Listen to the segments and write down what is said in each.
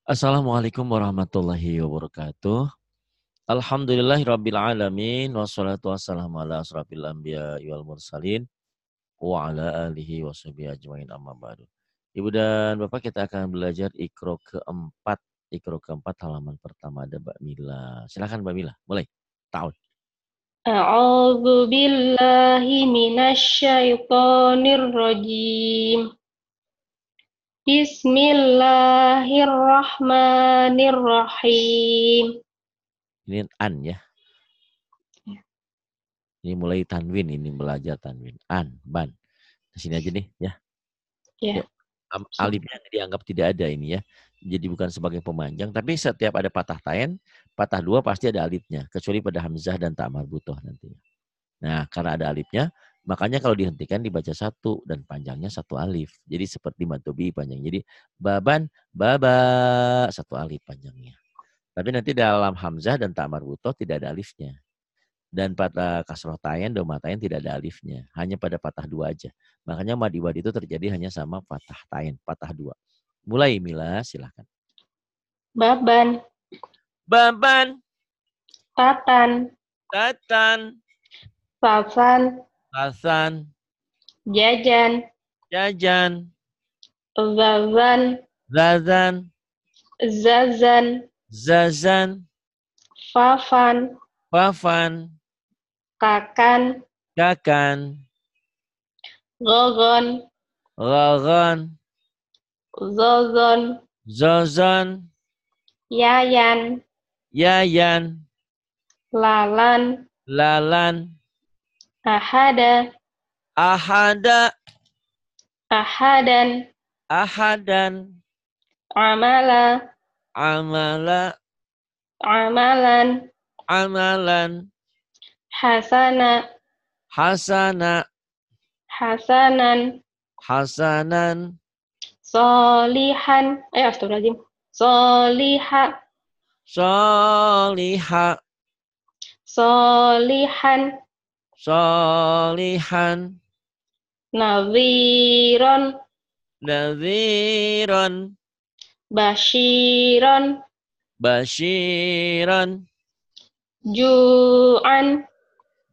Assalamualaikum warahmatullahi wabarakatuh. Alhamdulillahirabbil alamin wassalatu wassalamu ala asrofil anbiya wal mursalin wa ala alihi washabihi ajmain amma ba'du. Ibu dan Bapak, kita akan belajar Iqra keempat. Iqra keempat halaman pertama ada Mbak Mila. Silakan Mbak Mila, mulai. Ta'ud. A'udzu billahi minasyaitonir rajim. Bismillahirrahmanirrahim. Ini an ya. Ini mulai tanwin, ini belajar tanwin. An, ban. Di sini aja nih ya. Ya. Alifnya dianggap tidak ada ini ya. Jadi bukan sebagai pemanjang, tapi setiap ada patah tain, patah dua pasti ada alifnya, kecuali pada hamzah dan ta marbuthah nantinya. Nah, karena ada alifnya, makanya kalau dihentikan dibaca satu dan panjangnya satu alif. Jadi seperti matobi panjang. Jadi baban, baba, satu alif panjangnya. Tapi nanti dalam hamzah dan ta marbuthah tidak ada alifnya. Dan pada kasroh tayan, doma tayan tidak ada alifnya. Hanya pada patah dua aja. Makanya mad iwad itu terjadi hanya sama patah tayan, patah dua. Mulai Mila, silahkan. Baban, Baban, tatan, tatan, sasan, sasan, jajan, jajan, zazan, zazan, zazan, zazan, fafan, fafan, kakan, kakan, gogon, rogon, zozon, zozon, yayan, yayan, lalan, lalan, ahada, ahada, ahadan, ahadan, amala, amala, amalan, amalan, hasana, hasana, hasanan, hasanan, solihan, astagfirullahaladzim, soliha, soliha, solihan, solihan, naziron, nadhiran, bashiron, bashiran, ju'an,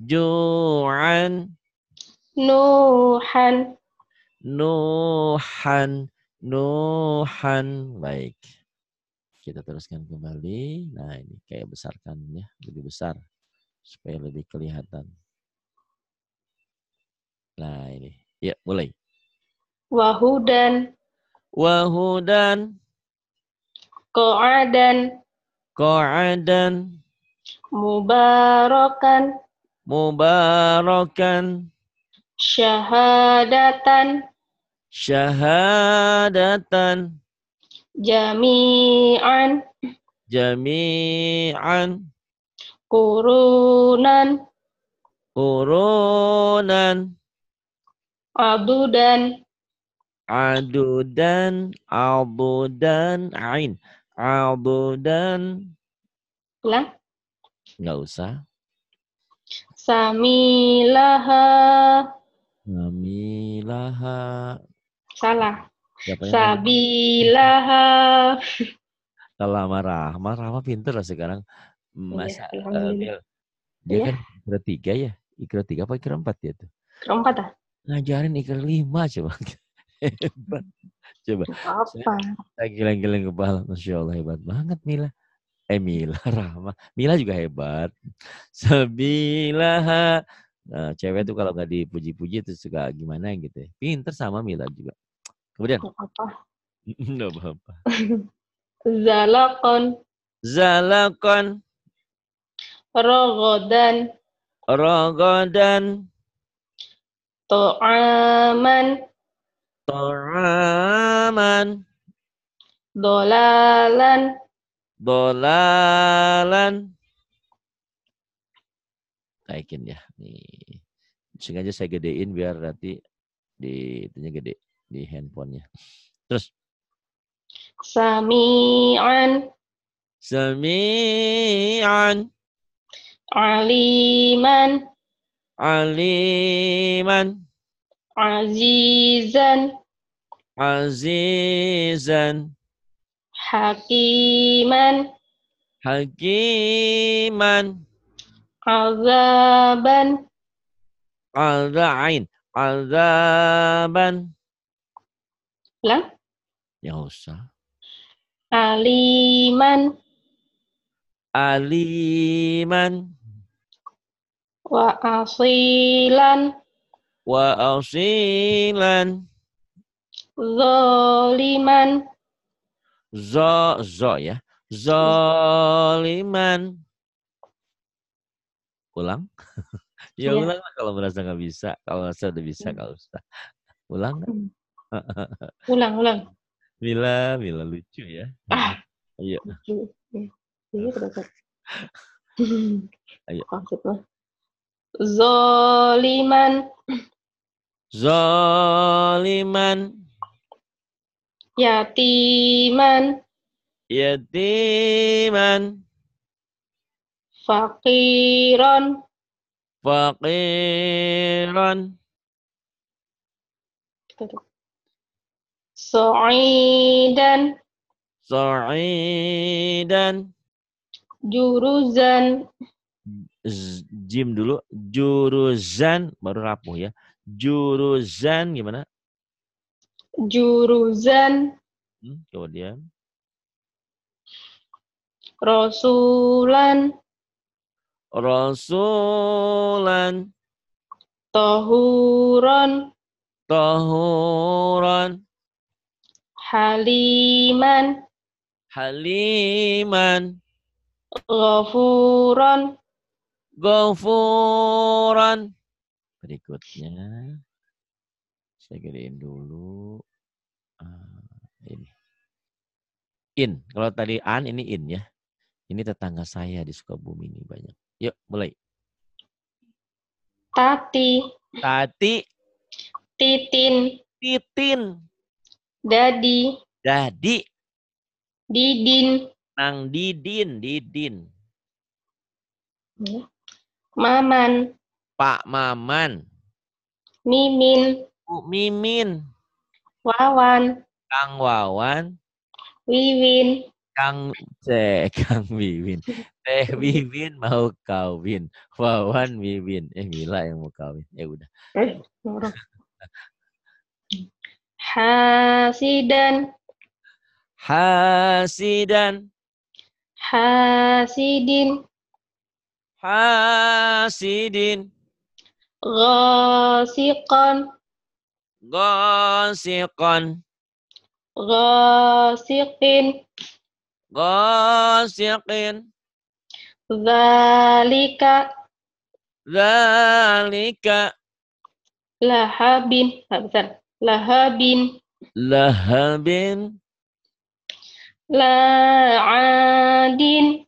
ju'an, nuhan. nuhan, nuhan. Baik. Kita teruskan kembali. Nah, ini kayak besarkan ya, lebih besar supaya lebih kelihatan. Nah, ini. Ya, mulai. Wahudan, Wahudan, qa'adan, qa'adan, mubarakan, mubarakan, syahadatan, syahadatan, jami'an, jami'an, kurunan, urunan, adudan, adudan, abudan, ain, abudan, ulang, nggak usah. samilaha, Namilaha. salah, Siapa yang ngomong? sabilaha. Kalau sama Rahma, Rahma pinter lah sekarang. Iya, Masa alhamdulillah. dia Iya, kan ikra 3 ya. Ikra 3 apa ikra 4 ya tuh? keempat ah. Ngajarin ikra 5 coba. Hebat. Coba. Apa? Saya geleng-geleng kepala. Masya Allah, hebat banget Mila. Mila, Rahma. Mila juga hebat. Sabilaha. Nah, cewek tuh kalau nggak dipuji-puji itu suka gimana gitu ya. Pinter sama Mila juga. Kemudian. Apa? Nggak apa-apa. Zalakon, Zalakon. rogodan, Rogodan. to'aman, To'aman. dolalan, Dolalan. Naikin ya. Nih. Sengaja saya gedein biar nanti di itunya gede di handphonenya. Terus. sami'an, Sami'an. aliman, Aliman. azizan, Azizan. hakiman, hakiman, azaban, azain, azaban. ulang, Ya usah. aliman, Aliman, wa asilan, wa asilan. zoliman, Zo ya. Zoliman. Ulang. Ya ya, ulang lah kalau merasa nggak bisa. Kalau merasa udah bisa, kalau usah. Ulang nggak? ulang. Mila lucu ya. Ah, Ayo, iya terdapat. ayo. Maksudnya, zoliman, Zoliman, yatiman, yatiman, fakiron, faqiran, so'idan, sa'idan. juruzan, Jim dulu, juruzan, baru rapuh ya. Juruzan gimana? juruzan, Kemudian rasulan, rasulan, tohuron, tahuran, haliman, haliman, ghafuron, ghafuran. Berikutnya saya gedein dulu. Ini in. Kalau tadi an, ini in ya. Ini tetangga saya di Sukabumi ini banyak. Yuk mulai. tati, Tati, titin, titin, dadi, dadi, didin, nang didin, didin. maman, Pak Maman, mimin, Bu Mimin, wawan, Kang Wawan, wiwin, Kang Kang Wiwin. Teh Wiwin mau kawin. Wawan Wiwin. Mila yang mau kawin. Udah. nurut. Hasidan, Hasidan, hasidin, hasidin, ghasiqan, gosiqon, ghasiqin, gosiqin, zalika, zalika, lahabin, besar, lahabin, lahabin, la'adin,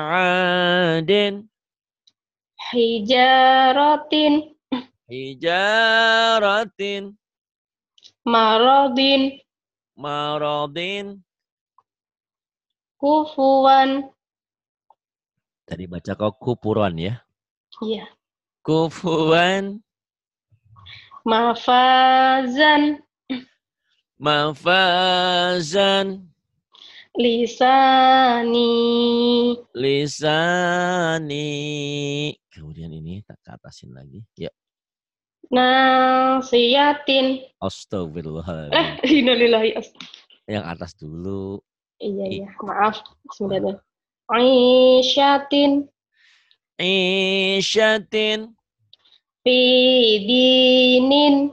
la'adin, hijaratin, hijaratin, maradin, maradin. kufuwan, Tadi baca kau kupuran ya. iya, Kufuan, mafazan, mafazan, lisani, lisani. Kemudian ini tak ke atasin lagi. Ya. nasiyatin, Astagfirullahaladzim. innalillahi, Yang atas dulu. iya, maaf, bismillah. Aisyatin, Isyatin, fidinin,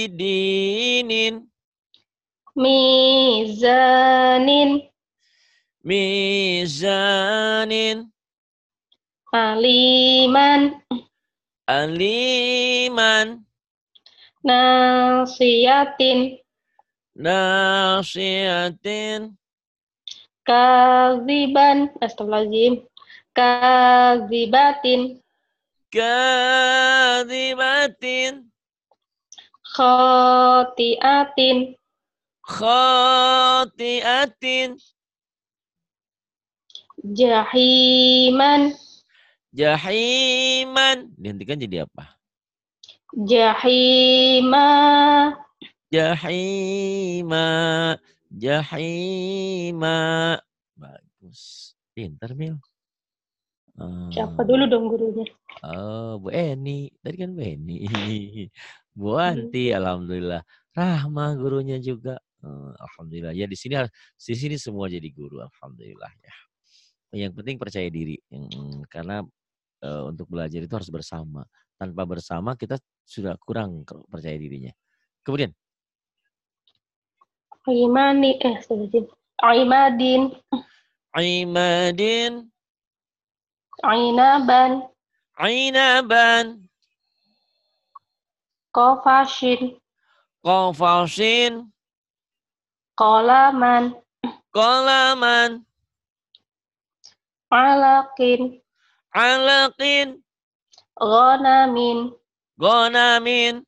fidinin, mizanin, mizanin, aliman, aliman, nasiyatin, nasihatin, kaziban, astagfirullahaladzim, kazibatin, kadibatin, khotiatin, khotiatin, jahiman, jahiman. Dihentikan jadi apa? jahima, Jahima. Jahima. Bagus. Pintar, Mil. Siapa dulu dong gurunya? Oh, Bu Eni. Tadi kan Bu Eni. Bu Anti, alhamdulillah. Rahma gurunya juga. Alhamdulillah. Ya di sini semua jadi guru, alhamdulillah ya. Yang penting percaya diri. Karena untuk belajar itu harus bersama. Tanpa bersama kita sudah kurang percaya dirinya. Kemudian Aimadin. Aimadin. Ainaban. Ainaban. Qafashin. Qafashin. Qalaman. Qalaman. Alaqin. Alaqin. Ghanamin. Ghanamin.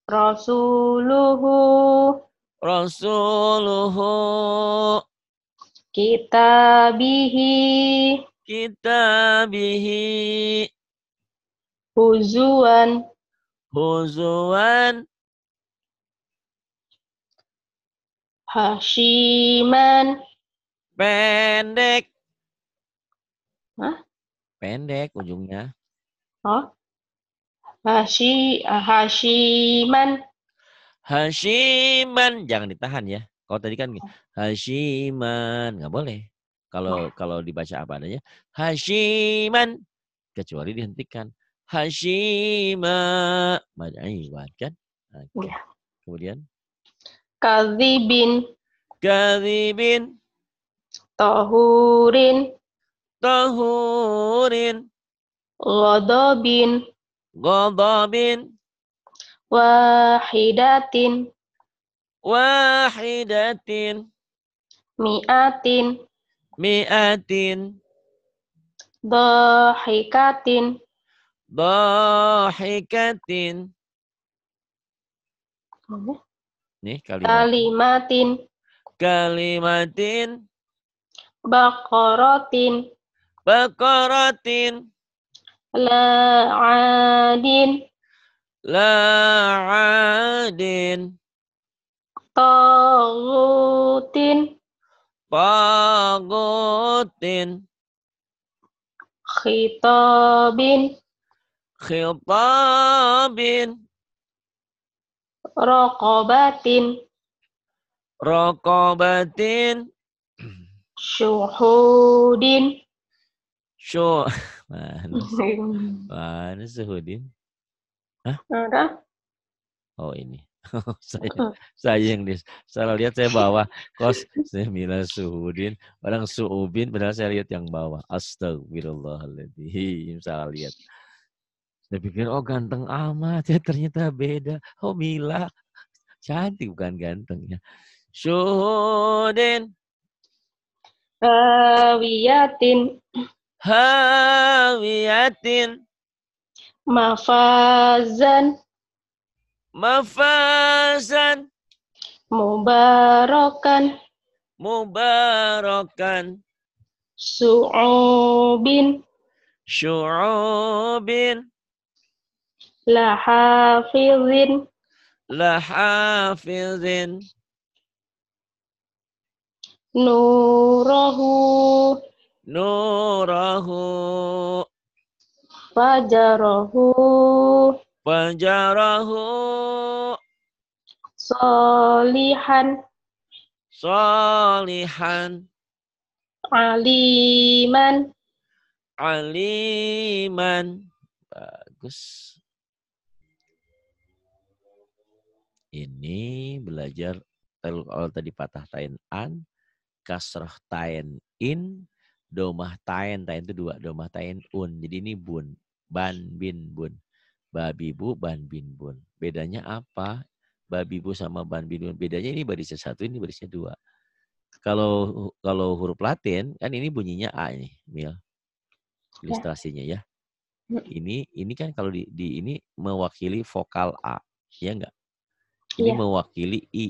Rasuluhu. Rasuluhu. Kitabihi. Kitabihi. Huzuan. Huzuan. Hashiman. Pendek. Hah? Pendek ujungnya. Oh. Hashiman. Hashiman. Jangan ditahan ya. Kalau tadi kan Hashiman. Nggak boleh. Kalau dibaca apa adanya. Hashiman. Kecuali dihentikan. Hashima. Madaiwan kan. Okay. Ya. Kemudian. Kadzibin. Kadzibin. Tahurin. Tahurin. Ghadabin. Ghadabin. Wahidatin. Wahidatin. Mi'atin. Mi'atin. Dahikatin. Dahikatin. Nih Kalimatin. Kalimatin. Baqaratin. Baqaratin. La'adin. La'adin. Taghutin. Tagutin. Khitabin. Khitabin. Raqabatin. Raqabatin. Syuhudin. Mana Suhudin? Hah? Ada? Oh ini. saya yang salah lihat, saya bawah kos saya bilang Suhudin, orang Suubin, padahal saya lihat yang bawah. Astagfirullahaladzim, salah lihat. Saya pikir oh ganteng amat ya, ternyata beda. Oh Mila cantik bukan ganteng ya. Syuhudin. Hawiyatin. Hawiyatin. Mafazan. Mafazan. Mubarakan. Mubarakan. Su'ubin. Syu'ubin. Lahafizin. Lahafizin. Nurahu. Nurahu. Fajarahu. Fajarahu. Solihan. Salihan. Aliman. Aliman. Bagus. Ini belajar kalau tadi patah tain an, kasrah tain in, domah tain itu dua, domah tain un. Jadi ini bun, ban bin bun. Babi bu, ban bin bun. Bedanya apa? Babi bu sama ban bin bun. Bedanya ini barisnya satu, ini barisnya dua. Kalau huruf Latin kan ini bunyinya A ini, Mil. Ilustrasinya ya. Ini kan kalau di ini mewakili vokal A, ya enggak? Ini mewakili I.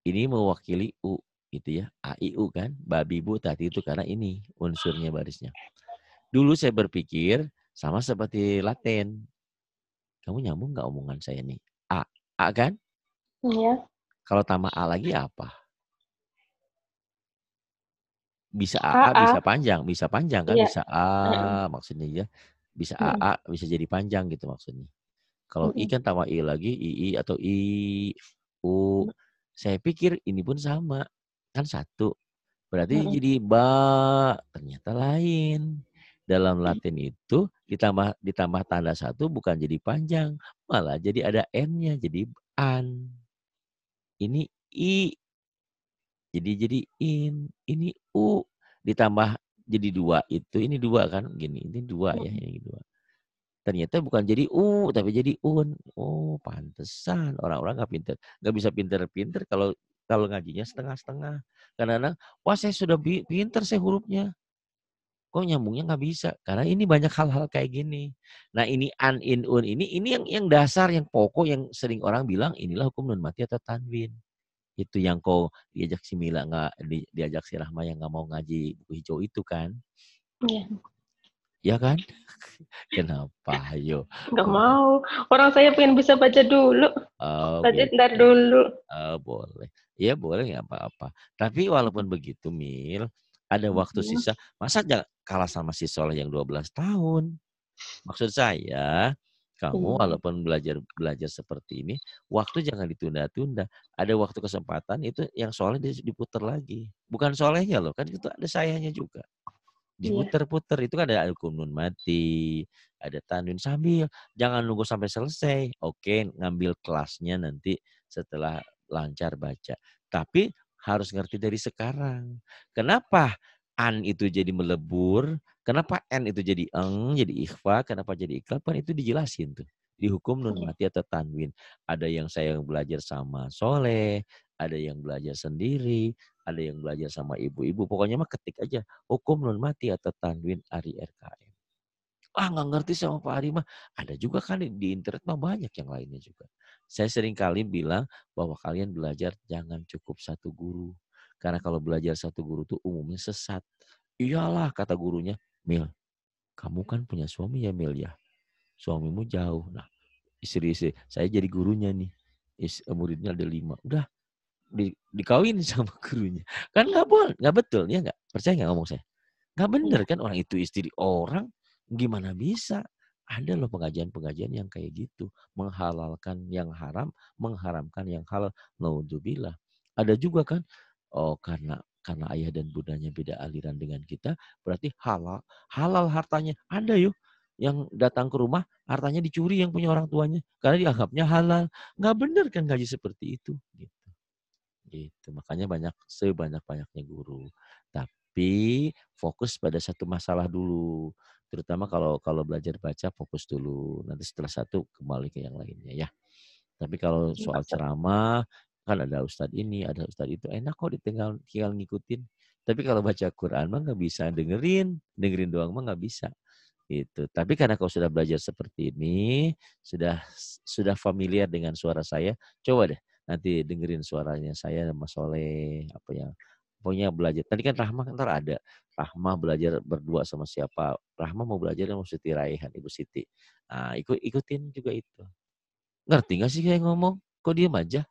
Ini mewakili U, gitu ya. A, I, U kan. Babi, bu, tadi itu karena ini unsurnya barisnya. Dulu saya berpikir sama seperti Latin. Kamu nyambung nggak omongan saya nih? A kan? Ya. Kalau tambah A lagi apa? Bisa AA, bisa AA. panjang kan, Iya. bisa A maksudnya ya. Bisa Mm-mm. AA, bisa jadi panjang gitu maksudnya. Kalau I Mm-mm. kan tambah I lagi, II atau I, U. Saya pikir ini pun sama. Kan satu. Berarti Mm-mm. jadi ba. Ternyata lain. Dalam Latin itu ditambah tanda satu bukan jadi panjang. Malah jadi ada N-nya. Jadi an. Ini I. Jadi in. Ini U. Ditambah jadi dua itu. Ini dua kan. Gini. Ini dua ya. Ini dua. Ternyata bukan jadi tapi jadi un. Oh, pantesan orang-orang nggak bisa pinter-pinter kalau kalau ngajinya setengah-setengah. Kadang-kadang, wah saya sudah pinter saya hurufnya. Kok nyambungnya nggak bisa? Karena ini banyak hal-hal kayak gini. Nah ini an, in, un ini yang dasar, yang pokok, yang sering orang bilang inilah hukum nun mati atau tanwin. Itu yang kau diajak si Mila diajak si Rahma yang nggak mau ngaji buku hijau itu kan? Iya. Ya kan? Kenapa? Ayo. Nggak mau. Orang saya pengen bisa baca dulu. Oh, Baca ntar gitu. dulu. Oh, boleh. Ya boleh nggak apa-apa. Tapi walaupun begitu, Mil, ada waktu Mm-mm. sisa. Masa jangan kalah sama si Soleh yang 12 tahun? Maksud saya, kamu Iya. walaupun belajar seperti ini, waktu jangan ditunda-tunda. Ada waktu kesempatan itu yang Soleh diputar lagi. Bukan Solehnya loh, kan itu ada sayanya juga. Iya. Diputer-puter itu kan ada hukum nun mati, ada tanwin sambil jangan nunggu sampai selesai. Oke, ngambil kelasnya nanti setelah lancar baca. Tapi harus ngerti dari sekarang. Kenapa an itu jadi melebur? Kenapa n itu jadi eng, jadi ikhfa? Kenapa jadi iklab? Kan itu dijelasin tuh di hukum nun Iya. mati atau tanwin. Ada yang saya belajar sama Soleh, ada yang belajar sendiri, ada yang belajar sama ibu-ibu. Pokoknya mah ketik aja hukum nun mati atau tanwin Ari RKM. Ah nggak ngerti sama Pak Ari mah. Ada juga kan di internet mah banyak yang lainnya juga. Saya sering kali bilang bahwa kalian belajar jangan cukup satu guru. Karena kalau belajar satu guru tuh umumnya sesat. Iyalah kata gurunya, Mil, kamu kan punya suami ya Mil ya. Suamimu jauh. Nah istri-istri, saya jadi gurunya nih. Muridnya ada 5. Udah dikawin sama gurunya. Kan nggak boleh, nggak betul, ya nggak? Percaya nggak ngomong saya? Nggak bener Iya. kan orang itu istri orang, gimana bisa? Ada loh pengajian-pengajian yang kayak gitu. Menghalalkan yang haram, mengharamkan yang halal. Naudzubillah. Ada juga kan, oh karena ayah dan bundanya beda aliran dengan kita, berarti halal hartanya. Ada yuk yang datang ke rumah, hartanya dicuri yang punya orang tuanya. Karena dianggapnya halal. Nggak bener kan gaji seperti itu. Gitu. Makanya sebanyak-banyaknya guru. Tapi fokus pada satu masalah dulu. Terutama kalau kalau belajar baca fokus dulu. Nanti setelah satu kembali ke yang lainnya ya. Tapi kalau soal ceramah kan ada ustadz ini, ada ustadz itu, enak kok tinggal ngikutin. Tapi kalau baca Quran mah nggak bisa dengerin doang mah nggak bisa. Itu. Tapi karena kau sudah belajar seperti ini, sudah familiar dengan suara saya, coba deh nanti dengerin suaranya saya sama Soleh, apa ya. Pokoknya belajar. Tadi kan Rahma ntar ada. Rahma belajar berdua sama siapa. Rahma mau belajar sama Siti Raihan, Ibu Siti. Nah, ikutin juga itu. Ngerti gak sih kayak ngomong? Kok diem aja?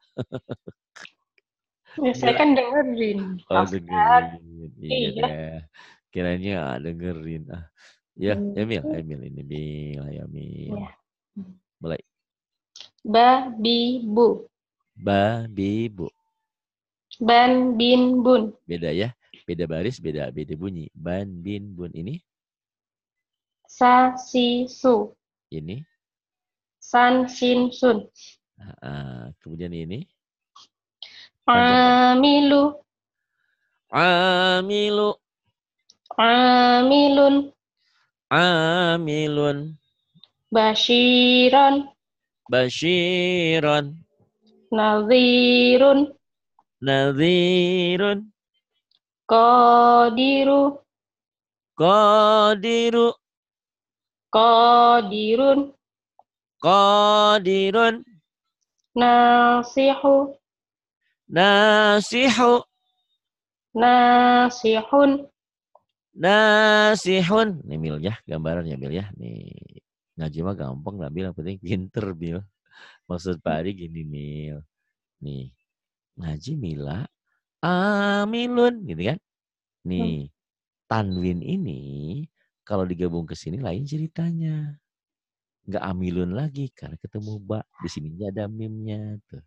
Ya, saya Gila. kan dengerin. Oh Ustaz. dengerin. Iya Iya. deh. Kiranya dengerin. Ya, Emil, Hmm. Emil ini Mil, ayo Mil. Ya. Mulai. Babi bu. Babi bu. Ban bin bun. Beda ya. Beda baris, beda bunyi. Ban, bin, bun ini. Sa si su. Ini. San sin sun. Kemudian ini. Panjang kan? Amilu. Amilu. Amilun. Amilun. Bashiron. Bashiron. Nazirun. Nadhirun. Qadiru. Qadiru. Qadirun. Qadirun. Nasihu. Nasihu. Nasihun. Nasihun. Nih Mil ya, gambaran ya Mil ya. Nih ngaji mah gampang lah Mil, yang penting pinter Mil. Maksud Pak Ari gini Mil. Nih, ngaji Mila, amilun, gitu kan? Nih, tanwin ini kalau digabung ke sini lain ceritanya. Nggak amilun lagi karena ketemu ba. Di sininya ada mimnya tuh.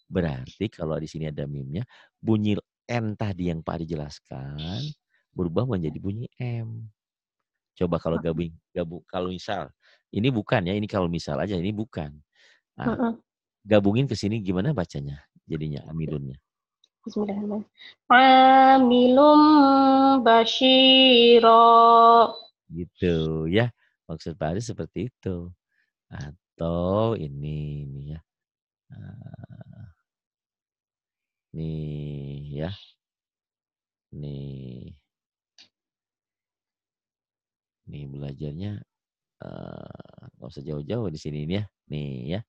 Berarti kalau di sini ada mimnya, bunyi N tadi yang Pak dijelaskan berubah menjadi bunyi M. Coba kalau gabung kalau misal ini bukan ya, ini kalau misal aja ini bukan. Nah, gabungin ke sini gimana bacanya? Jadinya amilunnya. Bismillahirrahmanirrahim. Amilum basyiro. Gitu ya. Maksud Pak Haris seperti itu. Atau ini nih ya. Nih ya. Nih. Nih belajarnya nggak usah jauh-jauh di sini nih ya. Nih ya.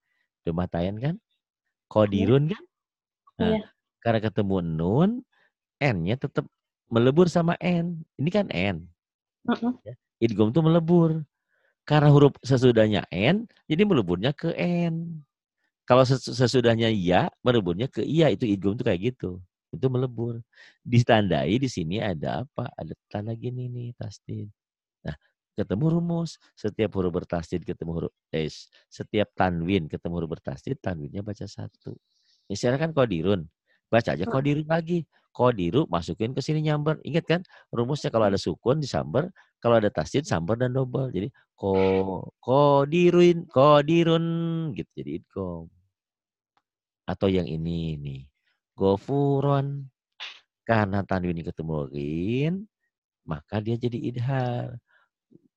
Rumah Tayan kan? Kodirun kan? Nah, Iya. karena ketemu nun, N-nya tetap melebur sama N. Ini kan N. Ya. Idgham tuh melebur. Karena huruf sesudahnya N, jadi meleburnya ke N. Kalau sesudahnya ya, meleburnya ke iya. Itu idgham tuh kayak gitu. Itu melebur. Ditandai di sini ada apa? Ada tanda gini nih, tasdid. Nah, ketemu rumus. Setiap huruf bertasdid ketemu huruf setiap tanwin ketemu huruf bertasdid, tanwinnya baca satu. Misalnya kan kodirun. Baca aja kodirun lagi. Kodiru masukin ke sini nyamber. Ingat kan rumusnya kalau ada sukun disamber, kalau ada tasdid samber dan double. Jadi kodirun gitu jadi idgham. Atau yang ini nih. Gofuron. Karena tanwin ini ketemu rin, maka dia jadi idhar.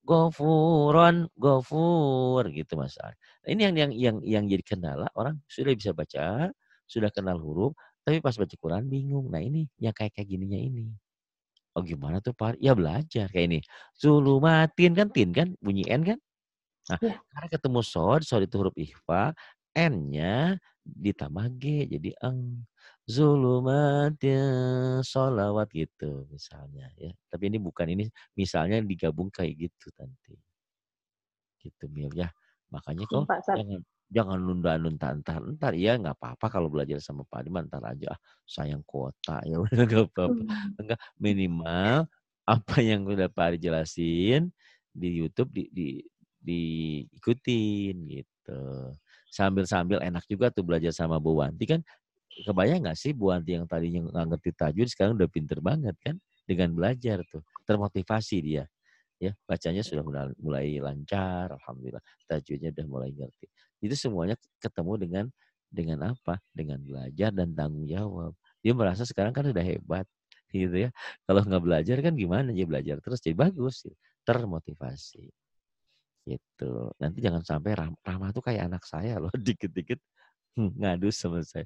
Gofuron, gofur gitu masalah. Ini yang jadi kendala, orang sudah bisa baca, sudah kenal huruf, tapi pas baca Quran bingung. Nah ini yang kayak gininya ini. Oh gimana tuh Pak? Ya belajar kayak ini. Zulumatin kan tin kan bunyi N kan? Nah, karena ketemu sod itu huruf ikhfa, N-nya ditambah G jadi eng. Zulumatin sholawat gitu misalnya ya. Tapi ini bukan, ini misalnya digabung kayak gitu nanti. Gitu Mil ya. Makanya kok jangan nunda-nunda ntar ya nggak apa-apa kalau belajar sama Pak Adi ntar aja sayang kuota ya udah nggak apa-apa. Enggak, minimal apa yang udah Pak Adi jelasin di YouTube diikutin gitu. Sambil-sambil enak juga tuh belajar sama Bu Wanti kan. Kebayang nggak sih Bu Wanti yang tadinya nggak ngerti tajwid sekarang udah pinter banget kan dengan belajar tuh. Termotivasi dia. Ya, bacanya sudah mulai lancar, alhamdulillah. Tajwidnya udah mulai ngerti. Itu semuanya ketemu dengan apa? Dengan belajar dan tanggung jawab. Dia merasa sekarang kan udah hebat, gitu ya. Kalau nggak belajar kan gimana? Dia belajar terus jadi bagus, gitu. Termotivasi. Gitu. Nanti jangan sampai Rahma tuh kayak anak saya loh, dikit-dikit ngadu sama saya.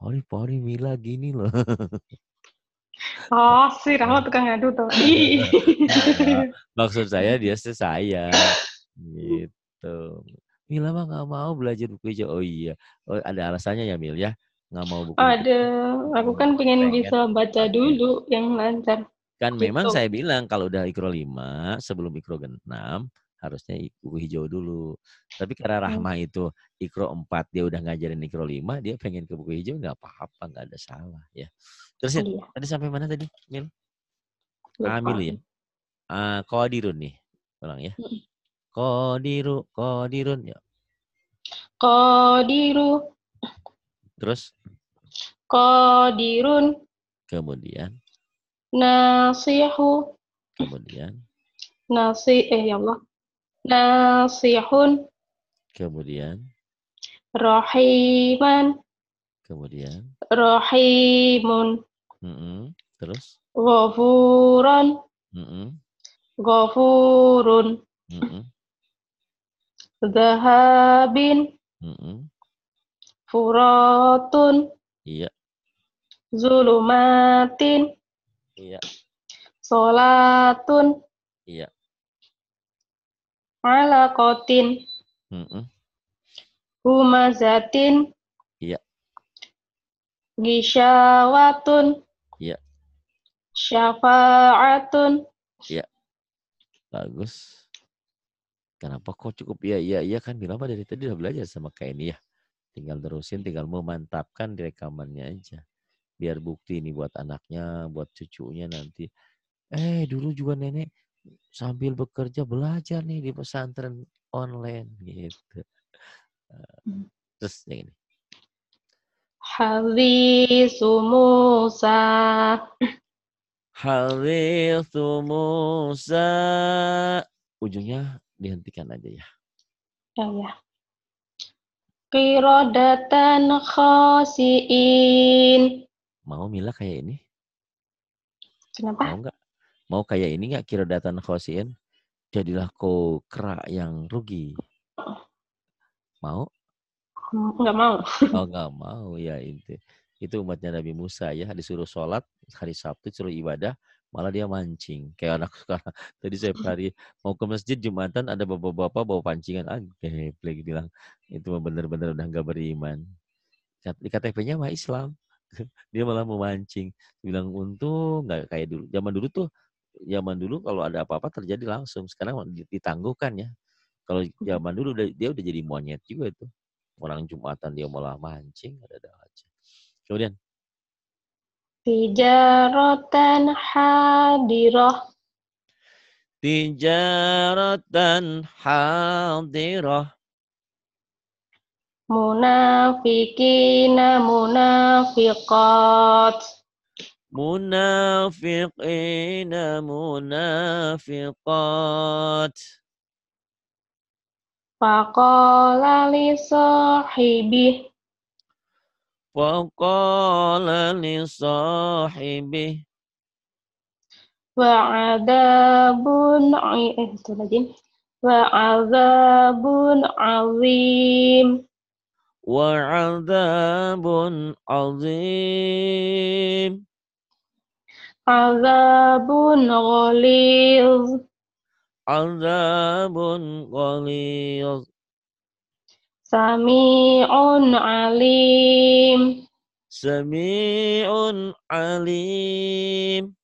Pori Mila gini loh. Oh, si Rahma tukang ngadu tuh. Maksud saya dia sayang gitu. Mila mah nggak mau belajar buku hijau. Oh iya, oh, ada alasannya ya Mil ya, nggak mau buku hijau. Ada, aku kan pengen Pengen bisa baca tajwid. dulu yang lancar. Kan memang Gitu. saya bilang kalau udah ikro 5 sebelum ikro 6 harusnya buku hijau dulu. Tapi karena Rahma itu ikro 4 dia udah ngajarin ikro 5 dia pengen ke buku hijau nggak apa-apa, nggak ada salah ya. Terus Iya, tadi sampai mana tadi Mil? lupa. Amil ya. Qadirun nih. Ulang ya. Qadirun ya. Qadiru, Terus qadirun, kemudian nasihu, kemudian ya Allah. Nasihun, kemudian rahiman, kemudian rahimun, terus ghafuran, mm-mm, ghafurun, mm-mm, dhahabin, mm-mm. furatun, Iya, zulumatin, iya, solatun, iya. alaqatin, Mm-mm, humazatin, iya, gisyawatun, iya, syafa'atun. iya. Bagus. Kenapa kok cukup iya iya iya kan bilang apa dari tadi udah belajar sama kayak ini ya. Tinggal terusin, tinggal memantapkan di rekamannya aja. Biar bukti ini buat anaknya, buat cucunya nanti. Dulu juga nenek sambil bekerja belajar nih di pesantren online gitu. Terus yang ini. Haditsu Musa. Haditsu Musa. Ujungnya dihentikan aja ya. Ya, ya. Qiradatan khasiin. Mau Mila kayak ini? Kenapa? Mau nggak? Mau kayak ini nggak qiradatan khasiin? Jadilah kau kera yang rugi. Mau? Enggak mau. Oh nggak mau ya itu. Itu umatnya Nabi Musa ya, disuruh sholat hari Sabtu, disuruh ibadah, malah dia mancing. Kayak anak sekarang. Tadi saya hari mau ke masjid Jumatan ada bapak-bapak bawa pancingan. Geblek bilang itu benar-benar udah nggak beriman. Di KTP-nya mah Islam. Dia malah memancing. Bilang untung nggak kayak dulu. Zaman dulu kalau ada apa-apa terjadi langsung. Sekarang ditangguhkan ya. Kalau zaman dulu dia udah jadi monyet juga itu. Orang Jumatan dia malah mancing, ada aja. Kemudian Tijaratan hadirah. tijaratan hadirah. Munafikina munafiqat. Munafiqina munafiqat. Faqala li sahibih. Faqala li sahibih. Itu lagi. Wa'adzabun azim. Wa'adzabun azim. Azabun ghalidh. Azabun ghalidh. Sami'un alim. Sami'un alim.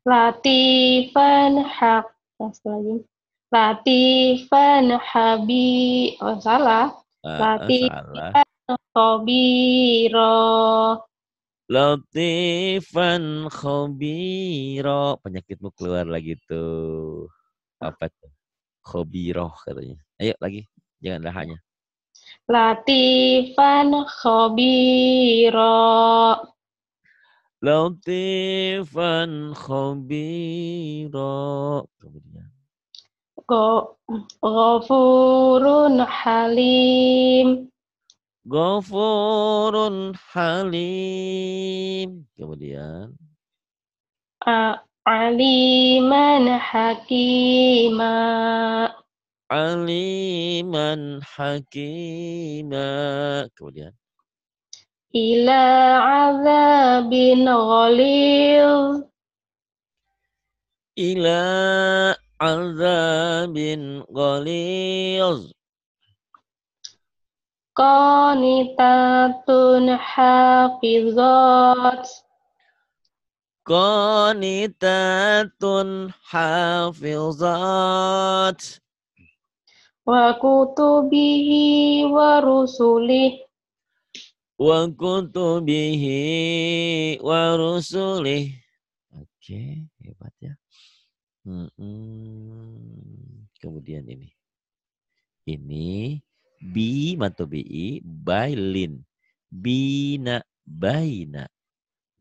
Latifan haq. Lagi. Latifan salah. Salah. Latifan khabira. Latifan khabira. Penyakitmu keluar lagi tuh. Apa tuh? Khabiroh katanya. Ayo lagi. Jangan ada hanya. Latifan khabira. Latifan khabira. Kemudian. Ghafurun halim. Ghafurun halim. Kemudian. Aliman hakima. Aliman hakima. Kemudian. Ila azabin ghalidh. Ila azabin ghalidh. Qanitatun hafizat. Qanitatun hafizat. Wa kutubihi wa rusulih. Wa kutubihi wa rusulih. Oke, hebat ya. Kemudian ini. Ini bi matobi'i bailin. Bina baina.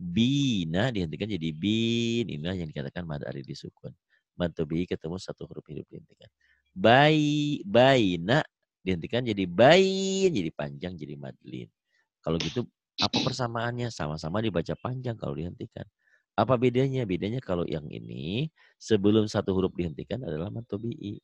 Bina dihentikan jadi bin. Inilah yang dikatakan mad ari disukun. Matobi'i ketemu satu huruf hidup dihentikan. Baina dihentikan jadi bain, jadi panjang, jadi madlin. Kalau gitu apa persamaannya? Sama-sama dibaca panjang kalau dihentikan. Apa bedanya? Bedanya kalau yang ini sebelum satu huruf dihentikan adalah matobi'i.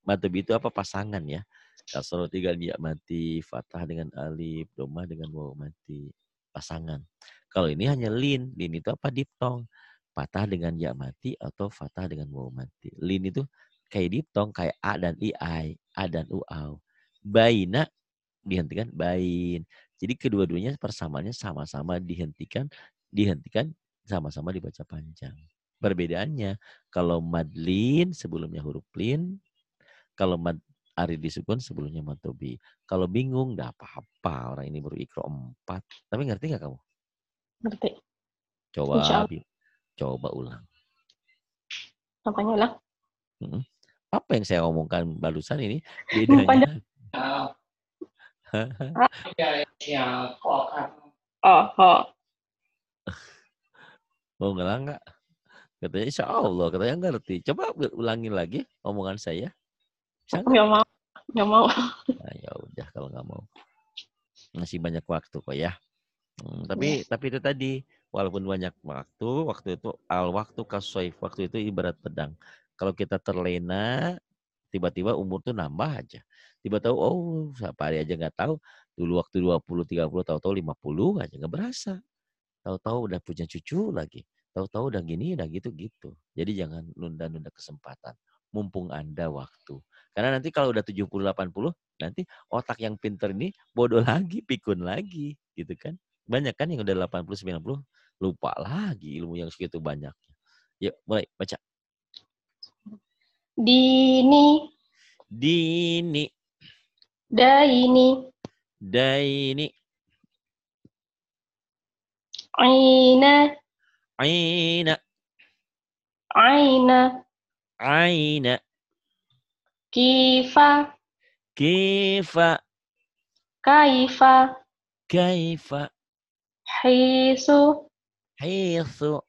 Matobi'i itu apa? Pasangan ya. Kasroh 3 ya mati, fathah dengan alif, domah dengan waw mati. Pasangan. Kalau ini hanya lin. Lin itu apa? Diptong. Fathah dengan ya mati atau fathah dengan waw mati. Lin itu kayak diptong, kayak a dan i, a dan uau. Baina dihentikan bain. Jadi kedua-duanya persamaannya sama-sama dihentikan sama-sama dibaca panjang. Perbedaannya kalau madlin sebelumnya huruf lin, kalau Ari disukun sebelumnya matobi. Kalau bingung, nggak apa-apa. Orang ini baru ikro 4. Tapi ngerti nggak kamu? Ngerti. Coba, Insya Allah. coba ulang. Apanya ulang? Apa yang saya omongkan barusan ini Panjang. bedanya? Oh. Mau ngelang nggak? Katanya insya Allah, katanya ngerti. Coba ulangi lagi omongan saya. Bisa nggak? Nggak mau. Nggak mau. Nah, ya udah kalau nggak mau. Masih banyak waktu kok ya. Tapi itu tadi, walaupun banyak waktu itu waktu kasoif, waktu itu ibarat pedang. Kalau kita terlena, tiba-tiba umur tuh nambah aja. Tiba-tiba siapa hari aja nggak tahu. Dulu waktu 20, 30, tahu-tahu 50 aja nggak berasa. Tahu-tahu udah punya cucu lagi. Tahu-tahu udah gini, udah gitu-gitu. Jadi jangan nunda-nunda kesempatan. Mumpung Anda waktu. Karena nanti kalau udah 70, 80, nanti otak yang pinter ini bodoh lagi, pikun lagi. Gitu kan. Banyak kan yang udah 80, 90, lupa lagi ilmu yang segitu banyaknya. Yuk, mulai baca. Dini. Dini. Daini. Daini. Aina. Aina. Aina. Aina. Kifa. Kifa. Kaifa. Kaifa. Hisu. Haisu.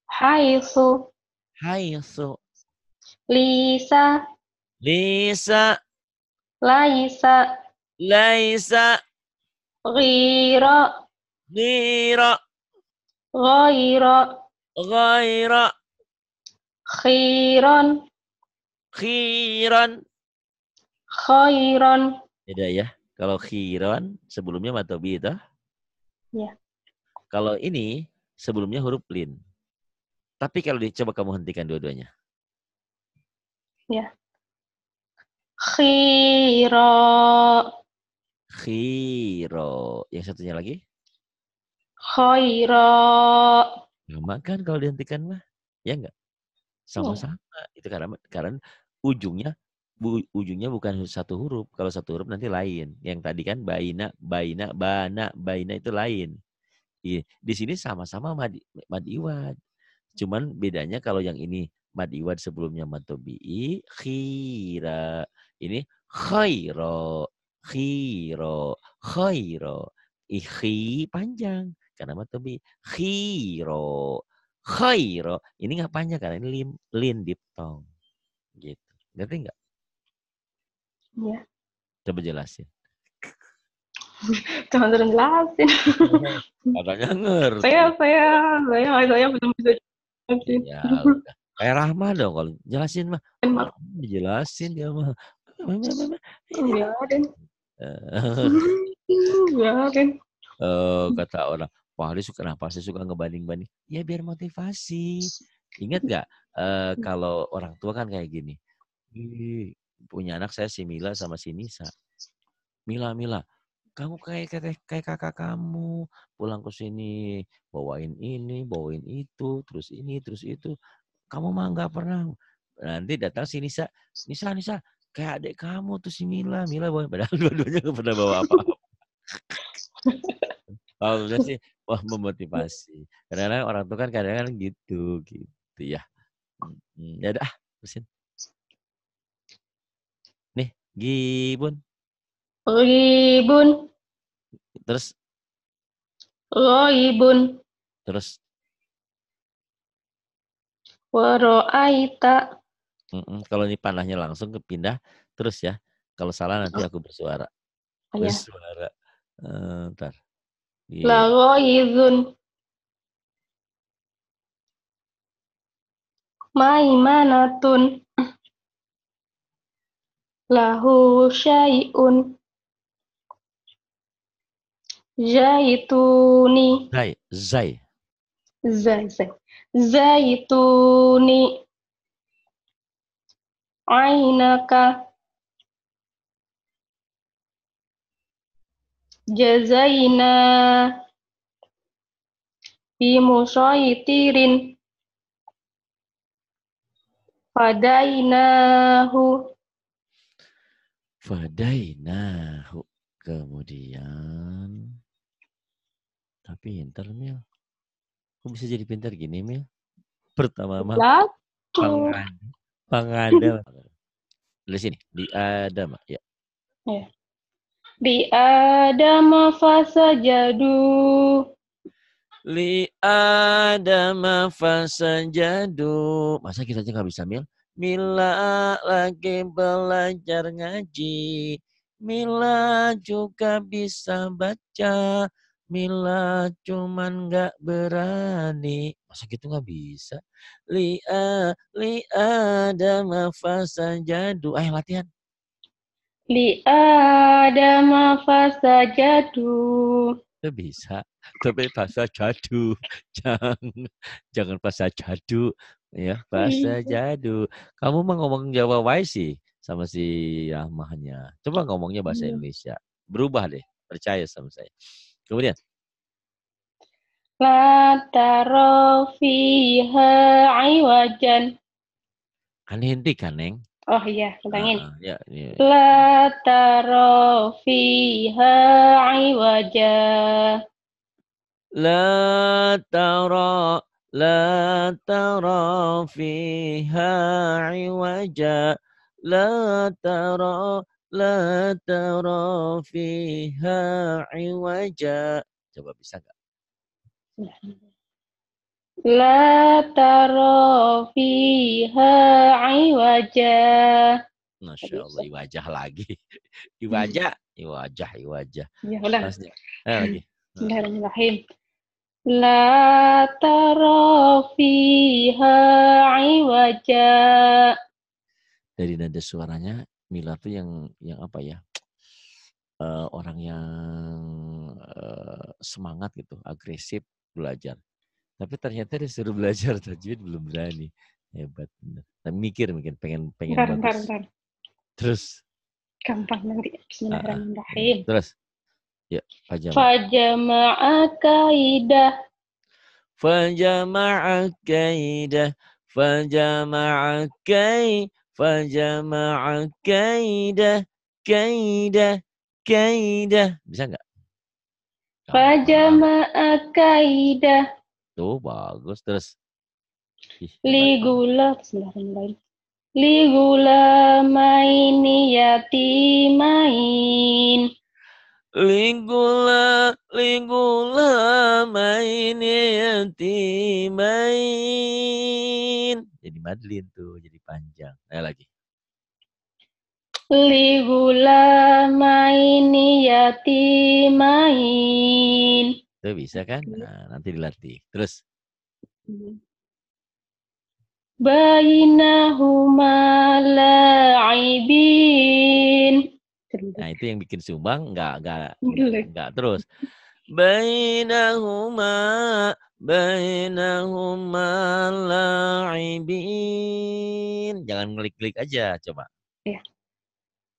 Haisu. Haisu. Lisa. Lisa. Laisa. Laisa. Ghira. Ghira. Ghaira. Ghaira. Khiran. Khiran. Khairan. Beda ya. Kalau khiran sebelumnya matobi itu. Ya. Kalau ini sebelumnya huruf lin. Tapi kalau coba kamu hentikan dua-duanya. Ya. Khira. Khiro. Yang satunya lagi? Khaira. Sama kan kalau dihentikan mah. Ya enggak? Sama-sama. Itu karena ujungnya bukan satu huruf. Kalau satu huruf nanti lain. Yang tadi kan baina, bana, baina itu lain. Di sini sama-sama mad iwad. Cuman bedanya kalau yang ini mad iwad sebelumnya mad tobi'i, khira. Ini khairo, khiro, khairo. Ikhi panjang karena mad tobi'i. Khiro, khairo. Ini nggak panjang karena ini lin diphthong. Gitu. Ngerti nggak? Ya. Coba jelasin. Jangan terus jelasin. Katanya ngerti. Saya belum bisa jelasin. Ya udah. Kayak Rahma dong kalau jelasin mah. Jelasin dia mah. Biarin. Biarin. Kata orang, wah dia kenapa sih suka ngebanding-banding? Ya biar motivasi. Ingat nggak kalau orang tua kan kayak gini. Punya anak saya si Mila sama si Nisa. Mila, kamu kayak kakak kamu. Pulang ke sini bawain ini, bawain itu, terus ini, terus itu. Kamu mah nggak pernah. Nanti datang si Nisa, kayak adik kamu tuh si Mila bawa. Padahal dua-duanya nggak pernah bawa apa-apa. Kalau sih, wah memotivasi. Kadang-kadang orang tua kan kadang-kadang gitu ya. Ya udah, terusin. Nih, Gibun. Ribun. Terus. Ghaibun. Terus. Waro'aita. Kalau ini panahnya langsung kepindah terus ya. Kalau salah nanti aku bersuara. Bersuara. Ntar. La ghaizun. Maimanatun. Lahu syai'un. Zaituni. Zai. Zaituni. Ainaka. Jazaina. Bimusaitirin. Fadainahu. Fadainahu. Kemudian. Tapi pintar, Mil. Kok bisa jadi pintar gini, Mil? Pertama mah Belajar. pangada. Dari sini. Di Adam. Ya. Ya. Di Adam fasajadu. Li Adam fasajadu. Masa kita aja nggak bisa, Mil? Mila lagi belajar ngaji. Mila juga bisa baca. Mila cuman nggak berani. Masa gitu nggak bisa? Li Adam fasajadu. Ayo latihan. Li Adam fasajadu. Itu bisa, tapi bahasa jadu. Jangan bahasa jadu. Ya, bahasa jadu. Kamu mah ngomong Jawa wae sih sama si Rahmahnya. Coba ngomongnya bahasa Indonesia. Berubah deh, percaya sama saya. Kemudian. La taro fiha iwajan. Kan hentikan, Neng. Oh iya, ulangin. Ya, ya. La taro fiha iwajan. La tara fiha iwaja. La tara fiha iwaja. Coba bisa nggak? La taro fiha iwaja. Masya Allah, iwajah lagi. Iwajah. Ya ulang. Masnya. Lagi. Bismillahirrahmanirrahim. La taro fiha iwaja. Dari nada suaranya, Mila tuh yang apa ya? Orang yang semangat gitu, agresif belajar. Tapi ternyata disuruh belajar tajwid belum berani. Hebat bener. Nah, mikir pengen bagus. Bentar. Terus Gampang nanti. Bismillahirrahmanirrahim. Terus. Ya, Fajama. Fajama'a kaidah. Fajama'a kaidah. Fajama'a kaidah. Kaidah. Bisa nggak? Fajama'a kaidah. Tuh, bagus. Terus. Ligula. Bismillahirrahmanirrahim. Ligula maini yatimain. Ligula maini yatimain. Jadi madlin tuh, jadi panjang. Ayo lagi. Ligula maini yatimain. Itu bisa kan? Nah, nanti dilatih. Terus. Bainahuma la'ibin. Nah, itu yang bikin sumbang enggak terus. Bainahuma la'ibin. Jangan ngeklik aja, coba. Ya.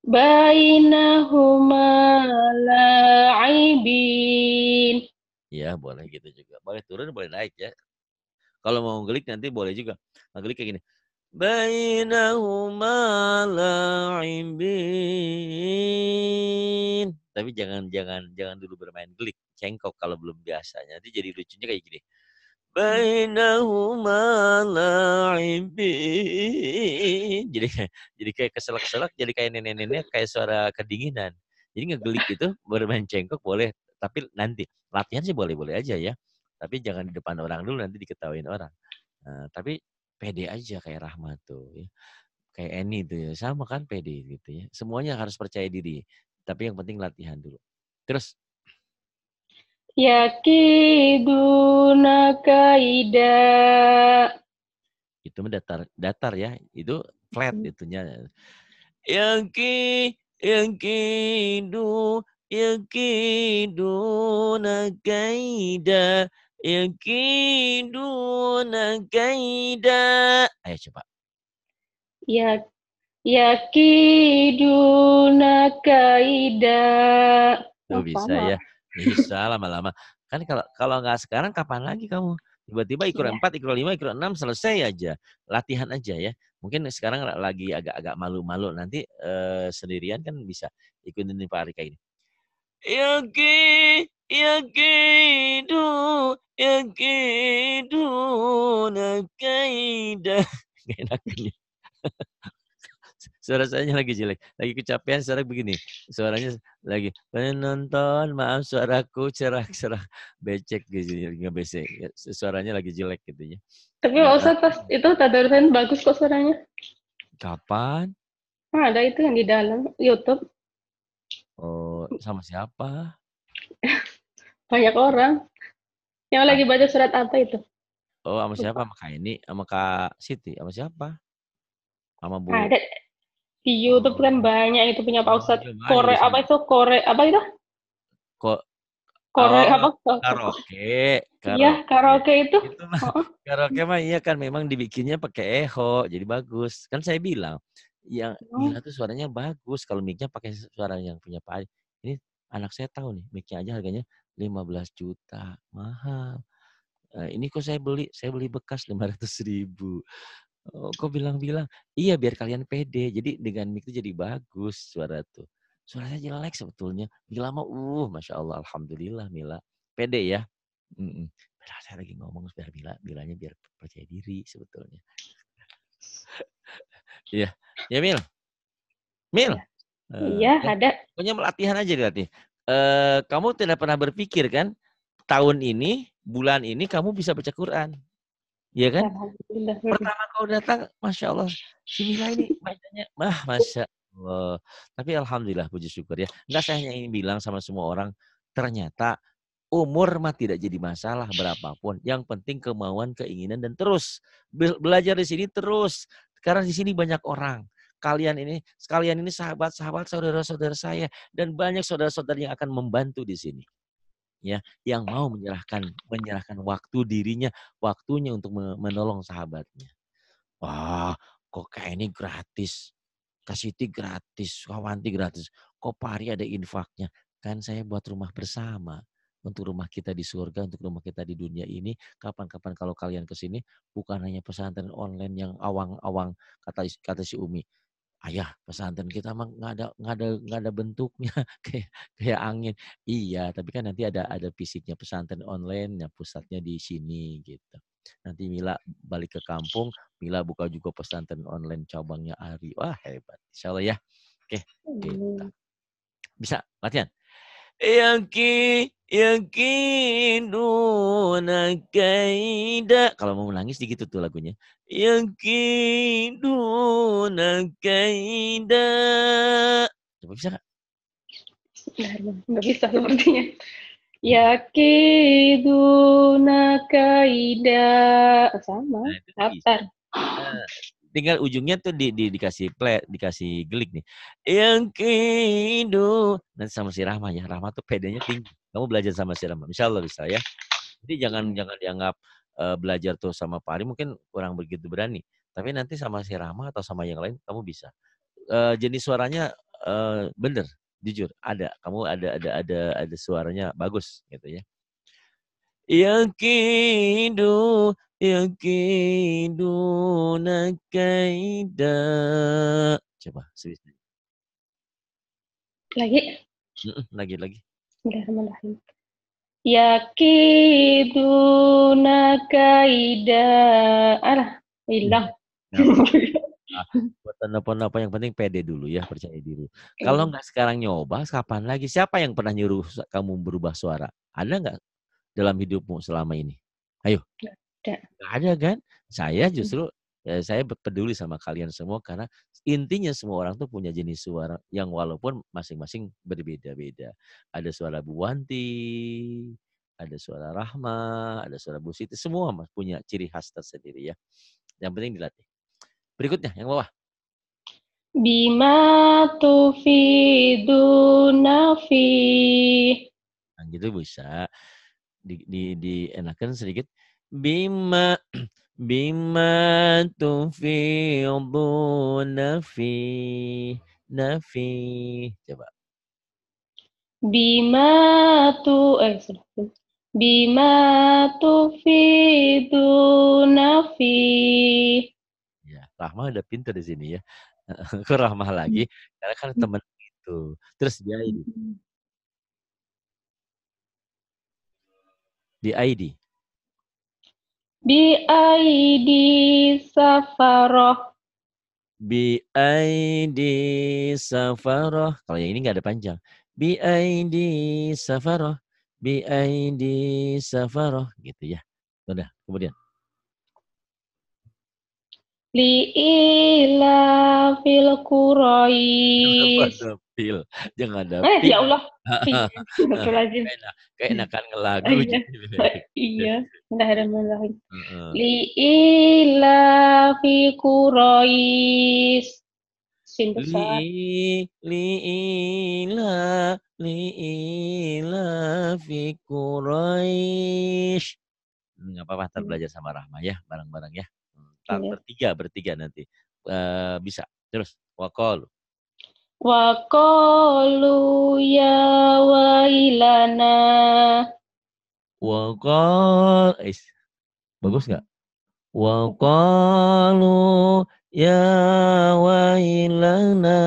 Bainahuma la'ibin. Ya, boleh gitu juga. Boleh turun, boleh naik ya. Kalau mau ngelik nanti boleh juga. Ngelik kayak gini. Bainahuma la'ibin. Tapi jangan dulu bermain gelik, cengkok kalau belum biasa. Nanti jadi lucunya kayak gini. Bainahuma la'ibin. Jadi kayak keselak-keselak, jadi kayak nenek-nenek, kayak suara kedinginan. Jadi ngegelik itu bermain cengkok boleh, tapi nanti latihan sih boleh-boleh aja ya. Tapi jangan di depan orang dulu, nanti diketawain orang. Nah, tapi pede aja kayak Rahmat tuh ya. Kayak Eni tuh ya, sama kan pede gitu ya. Semuanya harus percaya diri. Tapi yang penting latihan dulu. Terus. Yakiduna kaida. Itu datar ya. Itu flat itunya. Yakiduna kaida. Yakiduna kaida. Ayo coba. Yakiduna kaida. Tuh bisa ya. Bisa lama-lama. Kan kalau nggak sekarang kapan lagi kamu? Tiba-tiba ikro 4, ikro 5, ikro 6 selesai aja. Latihan aja ya. Mungkin sekarang lagi agak-agak malu-malu. Nanti sendirian kan bisa ikutin Pak Arika ini. Yakidu, yakidu, nakaida. Gak enak ini. Suara saya lagi jelek. Lagi kecapean suara begini. Suaranya lagi, penonton maaf suaraku cerah-cerah. Becek gitu. Nggak becek. Suaranya lagi jelek gitu ya. Tapi Pak Ustadz pas itu tadarusan bagus kok suaranya. Kapan? Ada itu yang di dalam YouTube. Oh, sama siapa? Banyak orang. Yang lagi baca surat apa itu? Oh, sama siapa? Lupa. Sama Kak ini, sama Kak Siti, sama siapa? Sama Bu. Ada di YouTube Oh, kan banyak itu punya Pak oh Ustadz. iya banyak Kore di apa sini. itu? Kore apa itu? Kok Kore oh apa? karaoke, Iya, karaoke. karaoke itu. Itu mah Oh, karaoke mah iya kan memang dibikinnya pakai echo, jadi bagus. Kan saya bilang, yang Mila oh. tuh suaranya bagus kalau mic-nya pakai suara yang punya Pak Ali. Ini anak saya tahu nih, mic-nya aja harganya 15 juta, mahal. Ini kok saya beli bekas 500.000. Oh, kok bilang-bilang, iya biar kalian pede. Jadi dengan mic itu jadi bagus suara tuh. Suaranya jelek sebetulnya. Mila mah, Masya Allah, Alhamdulillah Mila. Pede ya. Mm-mm. Padahal saya lagi ngomong biar Milanya biar percaya diri sebetulnya. Iya, ya Mil. Mil. Ya. Iya, Ya. ada. Pokoknya latihan aja dilatih. Kamu tidak pernah berpikir kan, tahun ini, bulan ini kamu bisa baca Quran. Iya kan? Alhamdulillah. Pertama kau datang, Masya Allah, si Mila ini bacanya, Masya Allah. Tapi Alhamdulillah, puji syukur ya. Enggak, saya hanya ingin bilang sama semua orang, ternyata umur mah tidak jadi masalah berapapun. Yang penting kemauan, keinginan, dan terus. Belajar di sini terus. Karena di sini banyak orang. Sekalian ini sahabat-sahabat, saudara-saudara saya. Dan banyak saudara-saudara yang akan membantu di sini. Ya, yang mau menyerahkan waktu dirinya, waktunya untuk menolong sahabatnya. Wah, kok kayak ini gratis. Kasiti gratis, Kawanti gratis. Kok Pari ada infaknya. Kan saya buat rumah bersama. Untuk rumah kita di surga, untuk rumah kita di dunia ini. Kapan-kapan kalau kalian ke sini, bukan hanya pesantren online yang awang-awang, kata si Umi. Ayah, pesantren kita mah nggak ada bentuknya kayak angin. Iya, tapi kan nanti ada fisiknya pesantren online, ya pusatnya di sini gitu. Nanti Mila balik ke kampung, Mila buka juga pesantren online cabangnya Ari. Wah, hebat. Insya Allah ya. Oke, kita bisa latihan. Yakinuna kaida. Kalau mau menangis gitu tuh lagunya. Yakinuna kaida. Coba bisa gak? Nggak bisa sepertinya. Yakiduna kaida. Sama. Nah, itu bisa. Daftar. Tinggal ujungnya tuh dikasih play, dikasih gelik nih. Yakidu. Nanti sama si Rahma ya. Rahma tuh pedenya tinggi. Kamu belajar sama si Rahma. Insya Allah bisa ya. Jadi jangan dianggap belajar tuh sama Pak Ari mungkin kurang begitu berani. Tapi nanti sama si Rahma atau sama yang lain kamu bisa. Jenis suaranya bener, jujur ada. Kamu ada suaranya bagus gitu ya. Yakidu nakaida. Coba serius. Lagi. Lagi. Bismillahirrahmanirrahim. Yakiduna kaida. Alah, hilang. Nggak apa-apa. Buat apa yang penting pede dulu ya, percaya diri. Kalau nggak sekarang nyoba, kapan lagi? Siapa yang pernah nyuruh kamu berubah suara? Ada nggak dalam hidupmu selama ini? Ayo. Nggak Ada kan? Saya justru saya peduli sama kalian semua karena intinya semua orang tuh punya jenis suara yang walaupun masing-masing berbeda-beda. Ada suara Bu Wanti, ada suara Rahma, ada suara Bu Siti, semua punya ciri khas tersendiri ya. Yang penting dilatih. Berikutnya yang bawah. Bima tufiduna fi. Nah, gitu bisa dienakan sedikit. Bima tufiduna fi nafi. Coba. Bima tu sudah. Bima tufiduna fi. Ya, Rahma udah pintar di sini ya. Kok Rahmah lagi? Karena kan temen itu. Terus di ID. Di ID. Bi aidi safaroh. Bi aidi safaroh. Kalau yang ini nggak ada panjang. Bi aidi safaroh. Bi aidi safaroh. Gitu ya. Udah, kemudian. Li ila fil Kenapa Quraisy. ada pil? Jangan ada pil. Ya Allah. Astagfirullahaladzim. Keenakan Ah, ngelagu. iya. Iya. Bismillahirrahmanirrahim. Heeh. Li ila fi Quraisy. Sin besar. Li ila li ila fi Quraisy. Nggak apa-apa, ntar belajar sama Rahma ya, bareng-bareng ya. Ntar Iya. bertiga nanti. Bisa. Terus, wakol. Wa qalu ya wailana. Wakol. Bagus nggak? Waqalu ya wailana.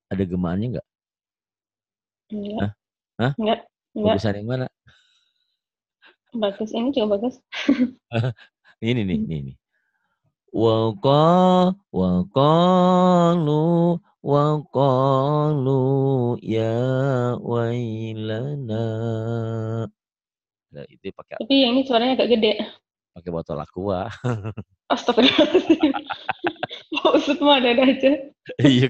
Ada gemaannya nggak? Enggak. Hah? Hah? Enggak. Enggak. Bagusan yang mana? Bagus. Ini juga bagus. Ini nih. Waqalu ya wailana. Nah, itu Tapi yang ini suaranya agak gede. pakai botol aqua. Astagfirullahaladzim. Maksud mah ada aja. Iya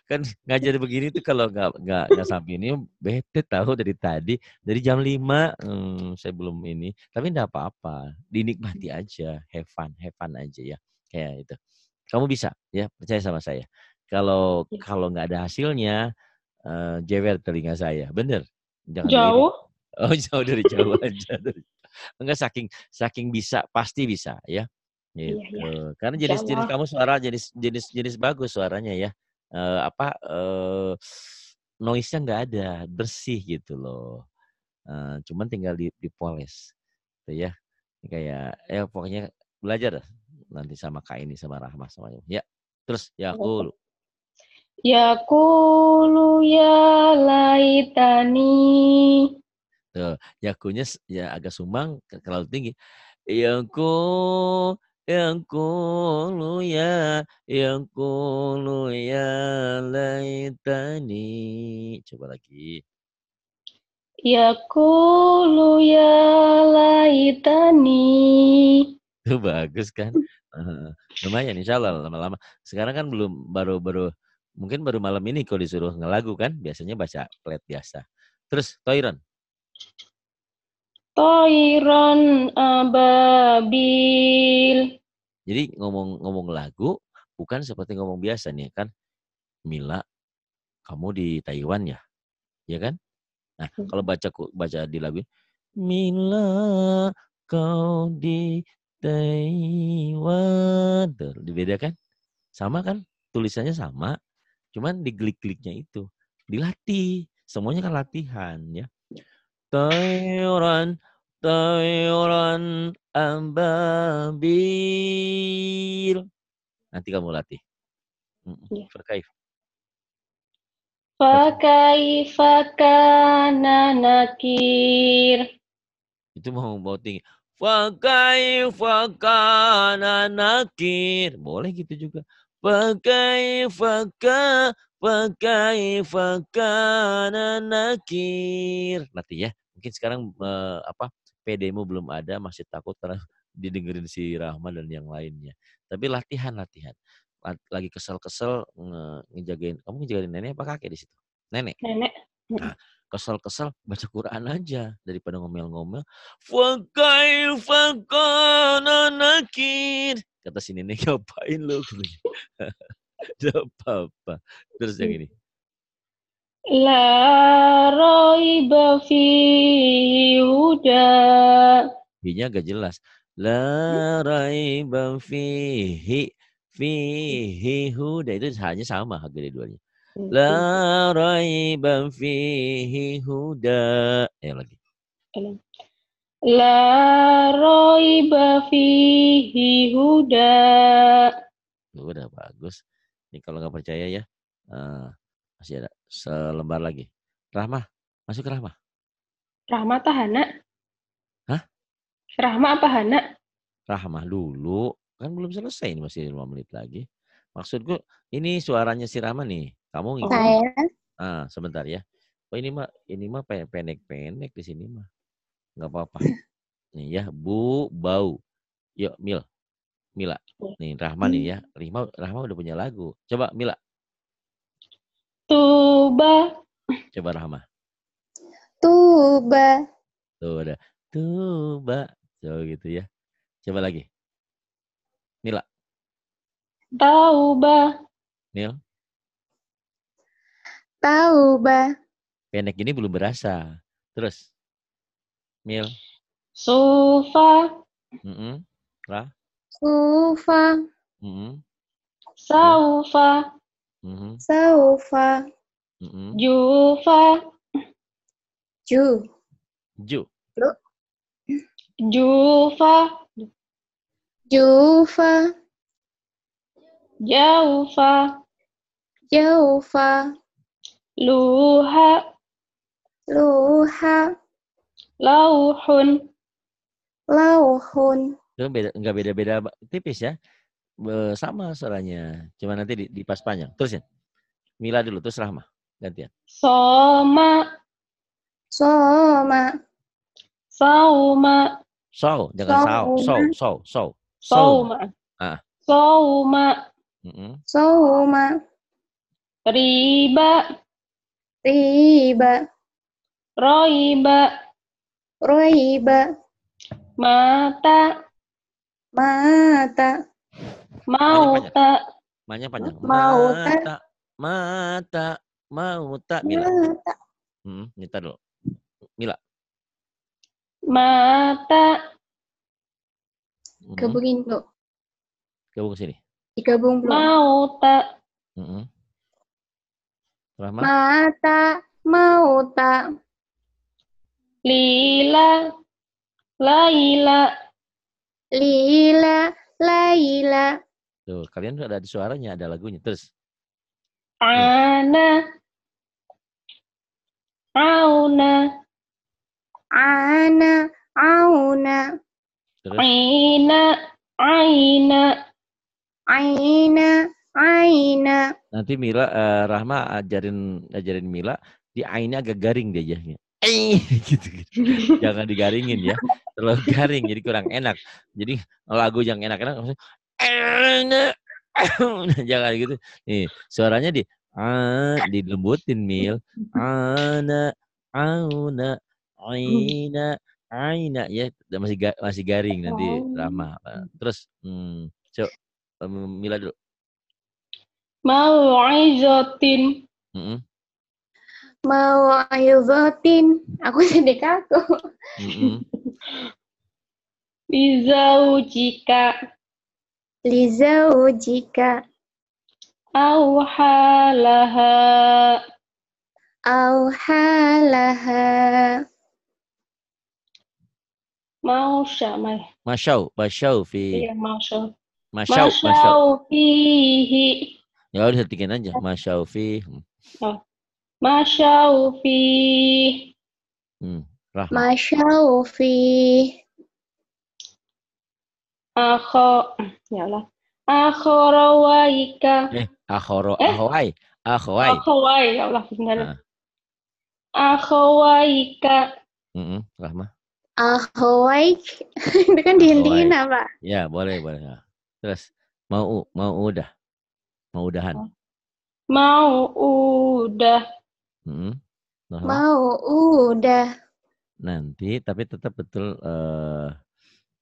kan ngajar begini tuh kalau nggak sampai ini bete tahu dari tadi dari jam 5 saya belum ini tapi enggak apa-apa dinikmati aja have fun aja ya kayak itu kamu bisa ya percaya sama saya kalau nggak ada hasilnya jewer telinga saya bener jangan diedit Jauh. jauh dari jauh aja enggak saking bisa pasti bisa ya Iya, gitu. iya. Karena Insya jenis-jenis Allah. kamu suara jenis bagus suaranya ya. Noise-nya nggak ada, bersih gitu loh. Cuman tinggal dipoles. Gitu ya. Kayak pokoknya belajar dah nanti sama Kak ini sama Rahma semuanya. Ya. Terus ya aku Yaqulu ya laitani. tuh, yakunya ya agak sumbang terlalu tinggi. Yaku yaqulu ya laitani. Coba lagi. Yaqulu ya laitani. Itu bagus kan? Lumayan insya Allah lama-lama. Sekarang kan belum mungkin baru malam ini kalau disuruh ngelagu kan. Biasanya baca flat biasa. Terus Toiron. Toiron ababil. Jadi ngomong lagu bukan seperti ngomong biasa nih kan. Mila, kamu di Taiwan ya? Ya kan? Nah, kalau baca di lagu Mila kau di Taiwan. Tuh, dibedakan? Sama kan? Tulisannya sama, cuman di klik-kliknya itu. Dilatih. Semuanya kan latihan ya. Tayuran, tayuran ambabil. Nanti kamu latih. Fakaif. Fakaifa kana nakir. Itu mau tinggi. Fakaifa kana nakir. Boleh gitu juga. Fakaifa kana nakir. Nanti ya. Mungkin sekarang PD-mu belum ada, masih takut karena didengerin si Rahma dan yang lainnya. Tapi latihan. Lagi kesel-kesel ngejagain. Kamu ngejagain nenek apa kakek di situ? Nenek. Nenek. Nah, kesel-kesel baca Quran aja daripada ngomel-ngomel. Fakaifa kana nakir. Kata si nenek, ngapain lo? Tidak apa-apa. Terus yang ini. La raiba fihi huda. Hi-nya agak jelas. La raiba fihi huda. Itu hanya sama harga duanya. La raiba fihi huda. Lagi. La raiba fihi huda. Udah bagus. Ini kalau nggak percaya ya, masih ada selembar lagi. Rahmah, masuk ke Rahmah. Rahma Tahana. Hah? Rahma apa Hana? Rahmah dulu. Kan belum selesai, ini masih 5 menit lagi. Maksudku, ini suaranya si Rahmah nih. Kamu ngikutin. Sebentar ya. Oh ini mah pendek-pendek di sini mah. Nggak apa-apa. Nih ya, Bu, Bau. Yuk, Mila. Nih, Rahmah nih ya. Rahmah udah punya lagu. Coba Mila. Tuba. Coba Rahmah. Tuba. Tuh udah. Tuba. Coba gitu ya. Coba lagi. Mila. Tauba. Nil. Tauba. Pendek ini belum berasa. Terus. Mil. Sufa. Ra. Sufa. Saufa. Saufa. Jufa. Ju. Jufa. Jufa. Jaufa. Jaufa. Luha. Luha. Lauhun. Lauhun. Itu nggak beda-beda tipis ya. Sama suaranya. Cuma nanti di pas panjang. Terusin. Mila dulu, terus Rahmah. Gantian. Soma. Soma. Sauma. Jangan sau. Sauma. Sauma. Sauma. Riba. Riba. Roiba. Roiba. Mata. Mata. Mauta. Panjang. Mauta. Mauta. Mila. Nita dulu. Mila. Mata. Gabungin dulu. Gabung sini. Digabung belum? Mauta. Rahmah. Mata. Mauta. Lila. Laila. Lila. Laila. Tuh, kalian ada di suaranya, ada lagunya. Terus. Ana. Auna. Ana. Auna. Terus. Aina. Aina. Aina. Aina. Nanti Mila, Rahma ajarin Mila, di ainnya agak garing dia aja. Gitu. Jangan digaringin ya. Terlalu garing, jadi kurang enak. Jadi lagu yang enak-enak, jangan gitu. Nih, suaranya dilembutin Mil. Ana, auna, aina ya, masih garing nanti Rahma. Terus Mila dulu. Mau'izatin. Mau'izatin. Aku sedih kaku. Lizaujika. Lizaujika. Auhalaha. Auhalaha. Masyau fi. Iya, masyau. Masyau fihi. Ya udah hentikan aja. Masyau fi. Masyau fi. Masyau fi. Ya Allah. Akharawaika. Akhawai. Ya Allah, benar. Akhawaika. Rahma. Akhawaik. Itu kan dihentiin apa? Ya, boleh. Terus udahan. Mau udah. Mau udah. Nanti tapi tetap betul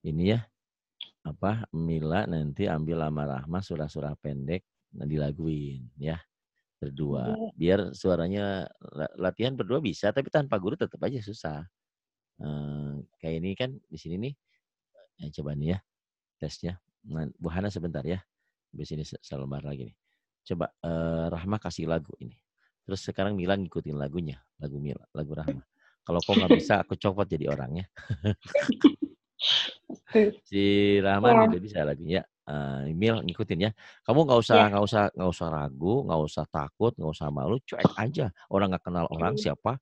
ini ya. Mila nanti ambil sama Rahma surah-surah pendek dilaguin ya. Berdua. Biar suaranya latihan berdua bisa tapi tanpa guru tetap aja susah. Kayak ini kan di sini nih. Coba nih ya tesnya. Nah, Bu Hana sebentar ya. Habis ini selembar lagi nih. Coba Rahma kasih lagu ini. Terus sekarang Mila ngikutin lagunya, lagu Rahma. Kalau kau nggak bisa, aku copot jadi orangnya. Si Rahman Ya, juga bisa lagunya. Emil ngikutin ya. Kamu nggak ya. usah ragu, nggak usah takut, nggak usah malu, cuek aja. Orang nggak kenal orang siapa.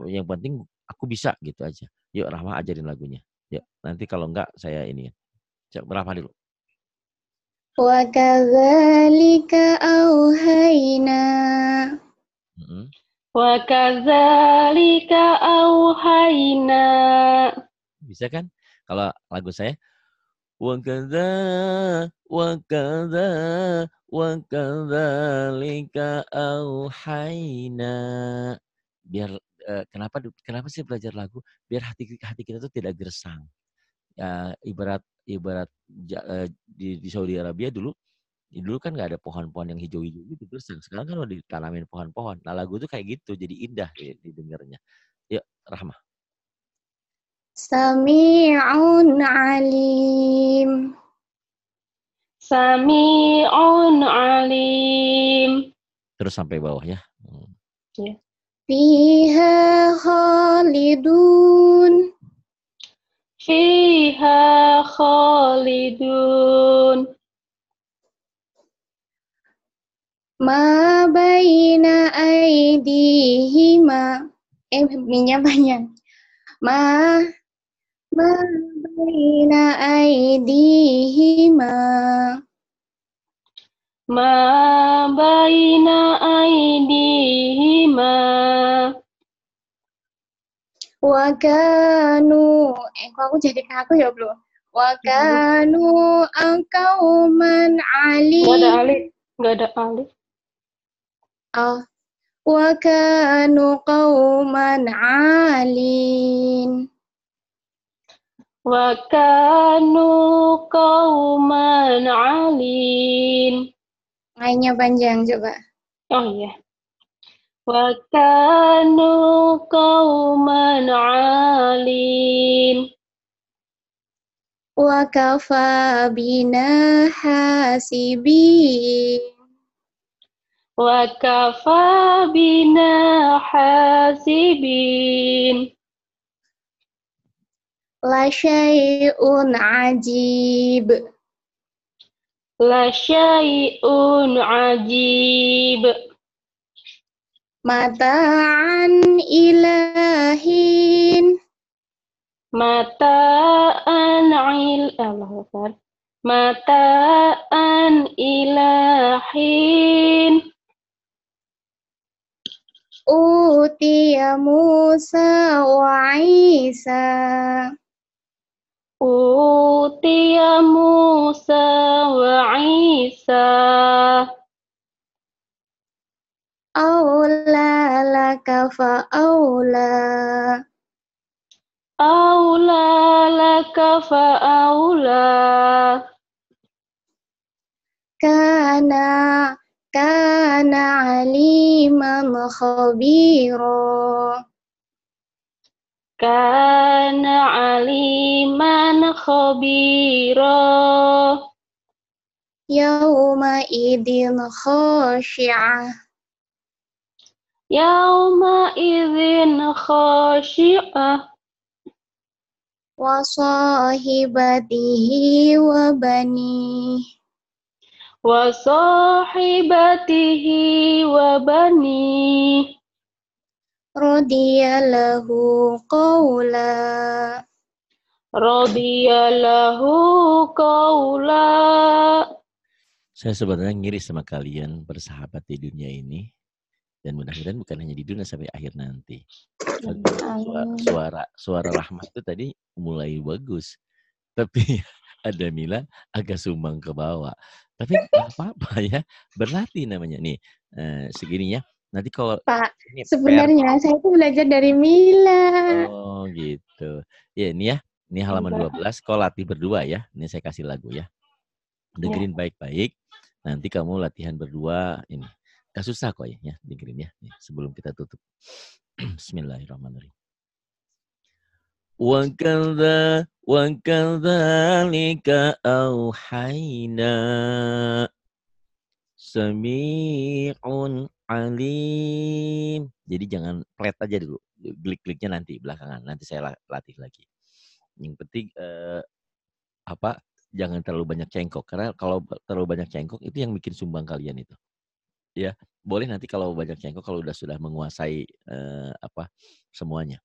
Yang penting aku bisa gitu aja. Yuk Rahma ajarin lagunya. Yuk nanti kalau enggak saya ini. Coba Rahma dulu. وكذلك أوحينا Mm-mm. Wa kadzalika auhayna. Bisa kan? Kalau lagu saya wakadza wakadza wakadzalika auhayna. Biar kenapa sih belajar lagu? Biar hati kita tuh tidak gersang. Ya, ibarat di Saudi Arabia dulu kan nggak ada pohon-pohon yang hijau-hijau gitu gersang. Sekarang kan udah ditanamin pohon-pohon. Nah lagu tuh kayak gitu, jadi indah didengarnya. Yuk Rahma. Sami'un alim. Sami'un alim. Terus sampai bawah ya. Ya. Fiha khalidun. Fiha khalidun. Ma baina aidihima. Minyak banyak. Ma baina aidihima. Ma baina aidihima. Wa kanu. Kok aku jadi kaku ya, Bro? Wa kanu qauman Nggak ada alim. alif. Nggak ada alif. Oh. Wa kanu qauman alin. Wa kanu qauman alin. Lainnya panjang coba. Oh iya. Wa kanu qauman alin. Wa kafa bina hasibin. Wa kafa bina hasibin. La syai'un ajib. La syai'un ajib. Mata'an ilahin. Mata'an Allahu Akbar. Mata'an ilahin. Utiya Musa wa Isa. Utiya Musa wa Isa. Aula laka fa aula. Aula laka fa aula. Kana aliman khabira. Kana aliman khabira. Yawma idin khashi'ah. Yawma idzin khashi'ah. Wa sahibatihi wa banih. Wa sahibatihi wa banih. Radiyalahu qawla. Radiyalahu qawla. Saya sebenarnya ngiri sama kalian bersahabat di dunia ini. Dan mudah-mudahan bukan hanya di dunia sampai akhir nanti. Suara Rahma itu tadi mulai bagus. Tapi ada Mila agak sumbang ke bawah. Tapi nggak apa-apa ya. Berlatih namanya. Nih segininya. Nanti kalau Pak, sebenarnya saya itu belajar dari Mila. Oh gitu. Ya ini ya. Ini halaman 12. Kau latih berdua ya. Ini saya kasih lagu ya. Dengerin baik-baik. Nanti kamu latihan berdua ini. Gak susah kok ya, dengerin ya. Sebelum kita tutup. Bismillahirrahmanirrahim. Wa kadzalika auhayna. Sami'un alim. Jadi jangan flat aja dulu. Klik-kliknya nanti belakangan. Nanti saya latih lagi. Yang penting jangan terlalu banyak cengkok. Karena kalau terlalu banyak cengkok itu yang bikin sumbang kalian itu. Ya, boleh nanti kalau banyak cengkok kalau sudah menguasai semuanya.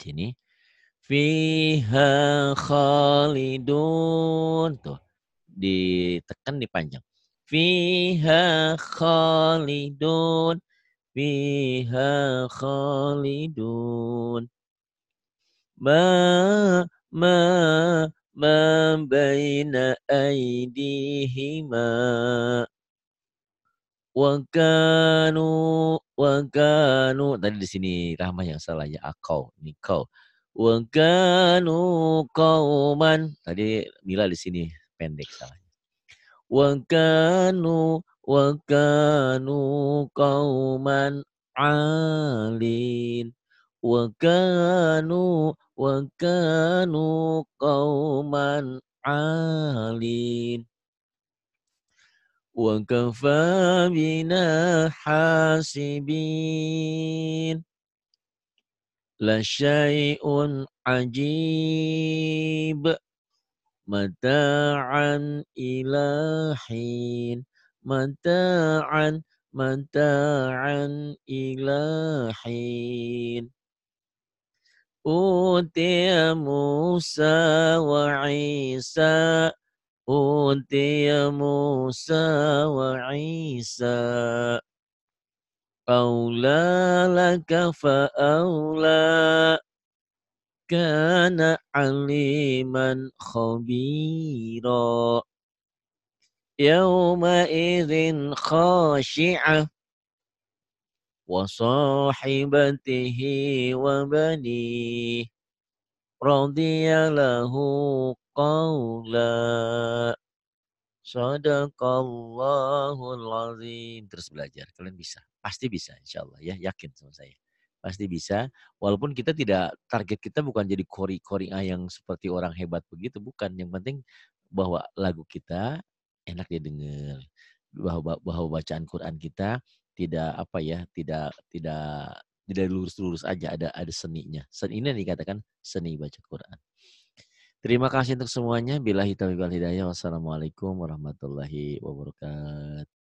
Sini. Fiha khalidun. Tuh. Ditekan dipanjang. Fiha khalidun. Fiha khalidun. Ma baina aydihima. Wa kanu tadi di sini Rahmah yang salah ya, akau ini kau. Wa kanu qauman, tadi Mila di sini pendek salahnya. Wa kanu qauman alin. Wa kanu qauman alin. Wa kafa bina hasibin. La syai'un ajib. Mata'an ilahin. Mata'an ilahin. Utiya Musa wa Isa. Utiya Musa wa Isa. Aula laka fa'aula. Kana aliman khabira. Yawma idhin khashi'ah. Wa sahibatihi wa bani. Radiya lahu qawla. Sadaqallahul azim. Terus belajar. Kalian bisa. Pasti bisa insya Allah ya. Yakin sama saya. Pasti bisa. Walaupun kita target kita bukan jadi kori yang seperti orang hebat begitu. Bukan. Yang penting bahwa lagu kita enak didengar. Bahwa bacaan Quran kita tidak lurus-lurus aja. Ada seninya. Seni ini dikatakan seni baca Quran. Terima kasih untuk semuanya. Billahi taufiq wal hidayah. Wassalamualaikum warahmatullahi wabarakatuh.